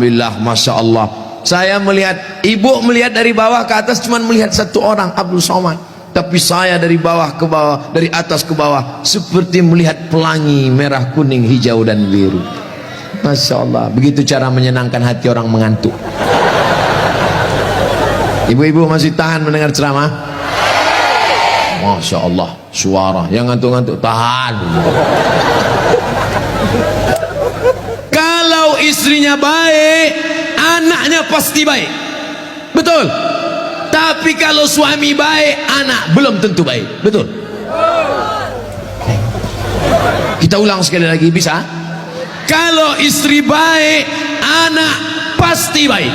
Alhamdulillah, Masya Allah. Saya melihat, ibu melihat dari bawah ke atas cuma melihat satu orang, Abdul Somad. Tapi saya dari bawah ke bawah, dari atas ke bawah, seperti melihat pelangi merah, kuning, hijau dan biru. Masya Allah. Begitu cara menyenangkan hati orang mengantuk. Ibu-ibu masih tahan mendengar ceramah? Masya Allah, suara yang ngantuk-ngantuk tahan. Kalau istrinya baik, anaknya pasti baik, betul. Tapi kalau suami baik, anak belum tentu baik, betul. Kita ulang sekali lagi, bisa? Kalau istri baik, anak pasti baik.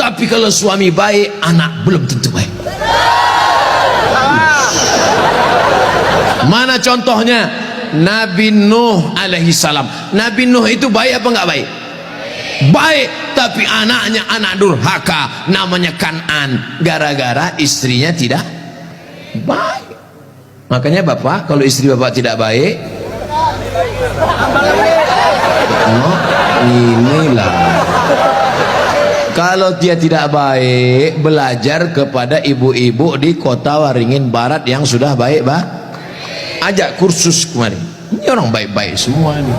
Tapi kalau suami baik, anak belum tentu baik. Mana contohnya? Nabi Nuh alaihi salam. Nabi Nuh itu baik apa enggak baik? Baik, tapi anaknya anak durhaka, namanya Kan'an, gara-gara istrinya tidak baik. Makanya bapak, kalau istri bapak tidak baik, oh, inilah. Kalau dia tidak baik, belajar kepada ibu-ibu di kota Waringin Barat yang sudah baik, ajak kursus kemarin. Ini orang baik-baik semua nih.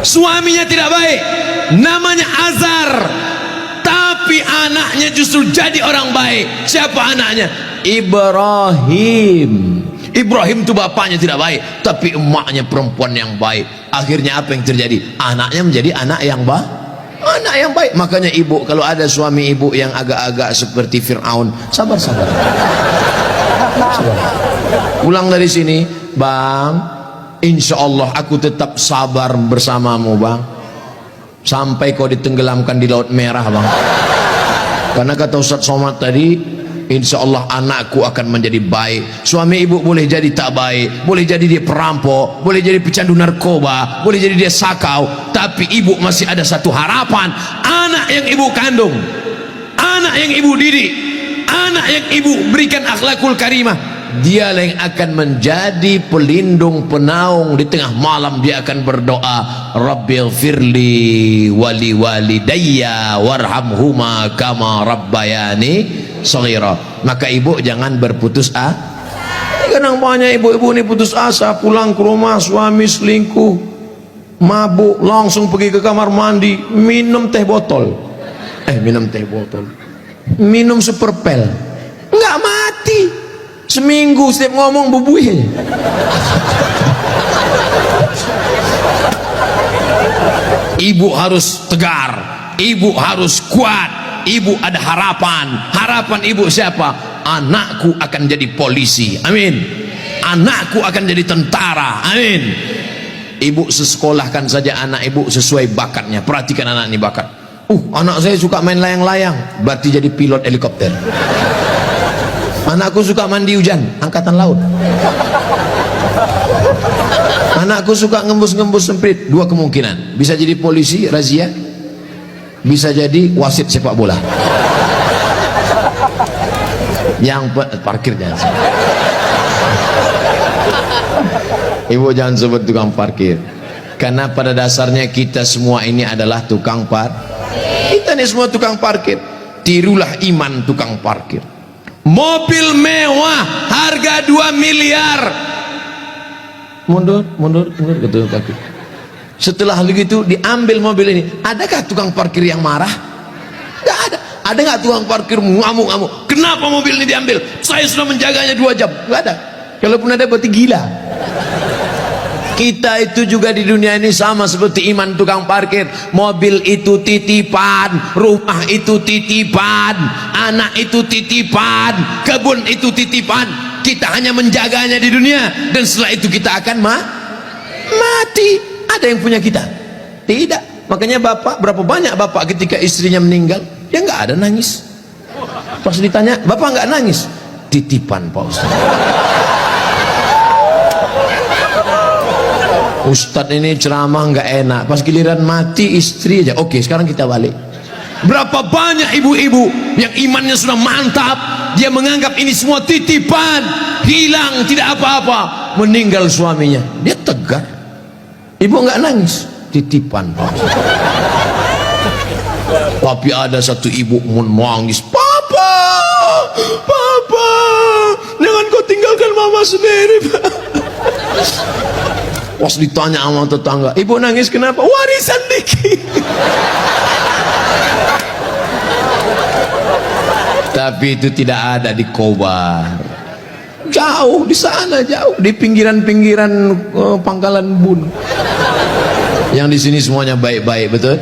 Suaminya tidak baik, namanya Azar, tapi anaknya justru jadi orang baik. Siapa anaknya? Ibrahim. Ibrahim itu bapaknya tidak baik, tapi emaknya perempuan yang baik. Akhirnya apa yang terjadi? Anaknya menjadi anak yang baik. Anak yang baik. Makanya ibu, kalau ada suami ibu yang agak-agak seperti Fir'aun, sabar-sabar. Pulang dari sini, bang, insya Allah aku tetap sabar bersamamu, bang, sampai kau ditenggelamkan di Laut Merah, bang. Karena kata Ustaz Somad tadi, insya Allah anakku akan menjadi baik. Suami ibu boleh jadi tak baik, boleh jadi dia perampok, boleh jadi pecandu narkoba, boleh jadi dia sakau, tapi ibu masih ada satu harapan. Anak yang ibu kandung, anak yang ibu didik, anak yang ibu berikan akhlakul karimah, dia yang akan menjadi pelindung penaung. Di tengah malam dia akan berdoa, Rabbighfirli wali walidayya warhamhuma kama rabbayani shaghira. Maka ibu jangan berputus asa. Kadang banyak ibu-ibu ini putus asa, pulang ke rumah suami selingkuh, mabuk, langsung pergi ke kamar mandi, minum teh botol, minum superpel, nggak mati. Seminggu setiap ngomong bubuih. Ibu harus tegar, ibu harus kuat, ibu ada harapan. Harapan ibu siapa? Anakku akan jadi polisi, amin. Anakku akan jadi tentara, amin. Ibu sekolahkan saja anak ibu sesuai bakatnya. Perhatikan anak ini bakat. Anak saya suka main layang-layang, berarti jadi pilot helikopter. Anakku suka mandi hujan, angkatan laut. Anakku suka ngembus-ngembus semprit, dua kemungkinan, bisa jadi polisi razia, bisa jadi wasit sepak bola. Yang parkir jangan. Ibu jangan sebut tukang parkir, karena pada dasarnya kita semua ini adalah tukang kita ini semua tukang parkir. Tirulah iman tukang parkir. Mobil mewah harga 2 miliar. Mundur gitu kaki. Setelah begitu diambil mobil ini, adakah tukang parkir yang marah? Tidak ada. Ada nggak tukang parkir ngamuk-ngamuk? Kenapa mobil ini diambil? Saya sudah menjaganya 2 jam. Nggak ada. Kalaupun ada berarti gila. Kita itu juga di dunia ini sama seperti iman tukang parkir. Mobil itu titipan, rumah itu titipan, anak itu titipan, kebun itu titipan. Kita hanya menjaganya di dunia, dan setelah itu kita akan mati. Ada yang punya kita? Tidak. Makanya bapak, berapa banyak bapak ketika istrinya meninggal, dia nggak ada nangis. Pas ditanya, bapak nggak nangis? Titipan Pak Ustaz. Ustadz ini ceramah nggak enak, pas giliran mati istri aja. Oke, sekarang kita balik. Berapa banyak ibu-ibu yang imannya sudah mantap, dia menganggap ini semua titipan, hilang tidak apa-apa, meninggal suaminya, dia tegar. Ibu nggak nangis, titipan. Tapi ada satu ibu menangis, papa, papa, jangan kau tinggalkan mama sendiri. Pas ditanya sama tetangga, ibu nangis kenapa? Warisan dikit. Tapi itu tidak ada di Kobar, jauh di sana, jauh di pinggiran-pinggiran Pangkalan Bun. Yang di sini semuanya baik-baik, betul?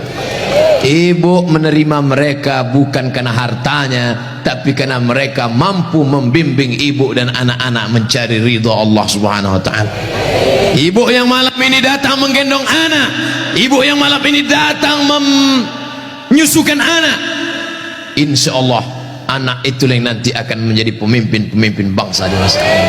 Ibu menerima mereka bukan karena hartanya, tapi karena mereka mampu membimbing ibu dan anak-anak mencari ridha Allah Subhanahu wa taala. Ibu yang malam ini datang menggendong anak, ibu yang malam ini datang menyusukan anak, insya Allah anak itu yang nanti akan menjadi pemimpin-pemimpin bangsa di masa ini.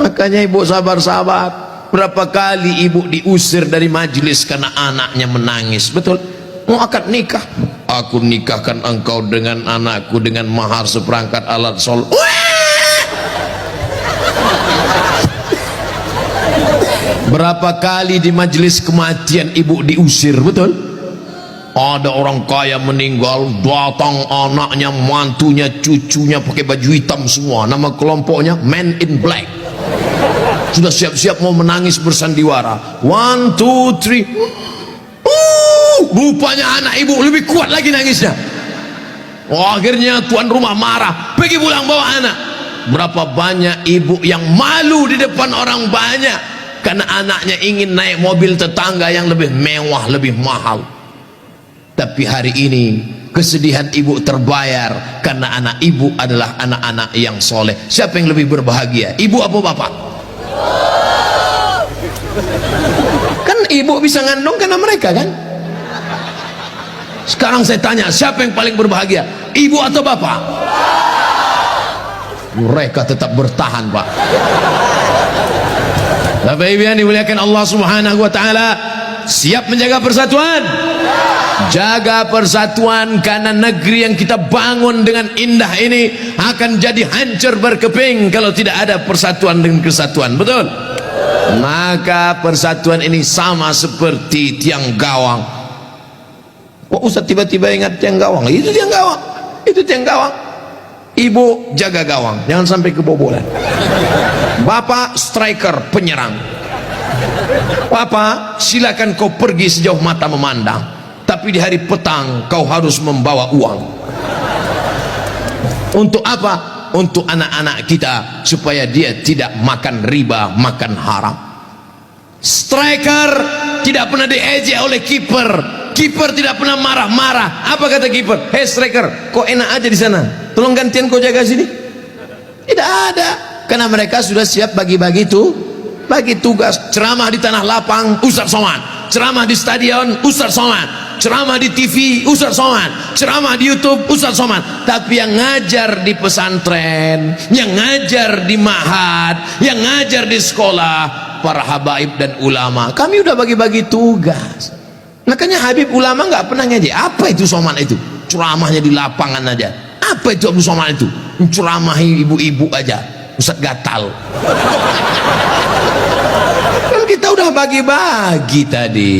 Makanya ibu sabar-sabar. Berapa kali ibu diusir dari majelis karena anaknya menangis, betul? Mau akad nikah, aku nikahkan engkau dengan anakku dengan mahar seperangkat alat sol. Berapa kali di majelis kematian ibu diusir, betul? Ada orang kaya meninggal, datang anaknya, mantunya, cucunya pakai baju hitam semua, nama kelompoknya Men in Black. Sudah siap-siap mau menangis bersandiwara. 1, 2, 3. Rupanya anak ibu lebih kuat lagi nangisnya. Akhirnya tuan rumah marah, pergi pulang bawa anak. Berapa banyak ibu yang malu di depan orang banyak karena anaknya ingin naik mobil tetangga yang lebih mewah, lebih mahal. Tapi hari ini kesedihan ibu terbayar karena anak ibu adalah anak-anak yang soleh. Siapa yang lebih berbahagia, ibu apa bapak? Kan ibu bisa ngandung karena mereka kan. Sekarang saya tanya, siapa yang paling berbahagia, ibu atau bapak? Mereka tetap bertahan, pak. Bapak ibu yang dimuliakan Allah Subhanahu wa taala, siap menjaga persatuan. Jaga persatuan, karena negeri yang kita bangun dengan indah ini akan jadi hancur berkeping kalau tidak ada persatuan dan kesatuan, betul? Maka persatuan ini sama seperti tiang gawang. Kok Ustaz tiba-tiba ingat tiang gawang? Itu tiang gawang, itu tiang gawang. Ibu jaga gawang, jangan sampai kebobolan. Bapak striker, penyerang. Papa, silakan kau pergi sejauh mata memandang, tapi di hari petang kau harus membawa uang. Untuk apa? Untuk anak-anak kita, supaya dia tidak makan riba, makan haram. Striker tidak pernah diejek oleh kiper. Kiper tidak pernah marah-marah. Apa kata kiper? Hei striker, kok enak aja di sana, tolong gantian kau jaga sini. Tidak ada, karena mereka sudah siap bagi-bagi itu, bagi tugas. Ceramah di tanah lapang, Ustaz Somad. Ceramah di stadion, Ustaz Somad. Ceramah di TV, Ustaz Somad. Ceramah di YouTube, Ustaz Somad. Tapi yang ngajar di pesantren, yang ngajar di ma'had, yang ngajar di sekolah, para habaib dan ulama, kami udah bagi-bagi tugas. Makanya Habib ulama nggak pernah ngaji. Apa itu Somad itu? Ceramahnya di lapangan aja. Apa itu Abdul Somad itu? Ceramahi ibu-ibu aja, Ustaz gatal. Kan kita udah bagi-bagi tadi.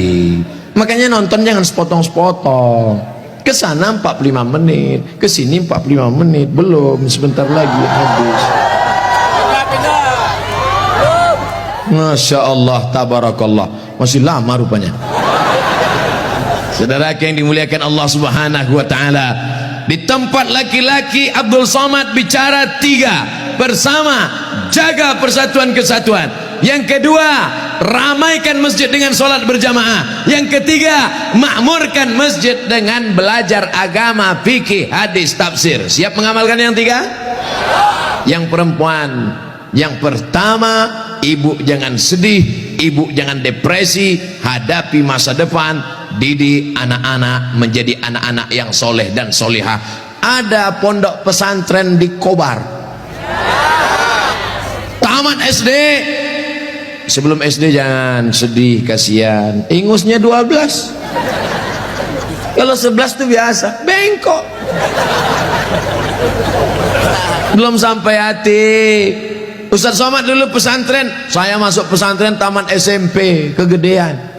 Makanya nonton jangan sepotong-sepotong. Kesana 45 menit, kesini 45 menit, belum, sebentar lagi habis. Masya Allah, tabarakallah, masih lama rupanya. Saudara yang dimuliakan Allah Subhanahu wa taala, di tempat laki-laki Abdul Somad bicara 3, bersama, jaga persatuan kesatuan. Yang kedua, ramaikan masjid dengan sholat berjamaah. Yang ketiga, makmurkan masjid dengan belajar agama, fikih, hadis, tafsir. Siap mengamalkan yang 3? Yang perempuan, yang pertama, ibu jangan sedih, ibu jangan depresi, hadapi masa depan, didik anak-anak menjadi anak-anak yang soleh dan solihah. Ada pondok pesantren di Kobar, tamat SD. Sebelum SD jangan sedih, kasihan, ingusnya 12. Kalau 11 itu biasa, bengkok, belum sampai hati. Ustaz Somad dulu pesantren, saya masuk pesantren tamat SMP kegedean.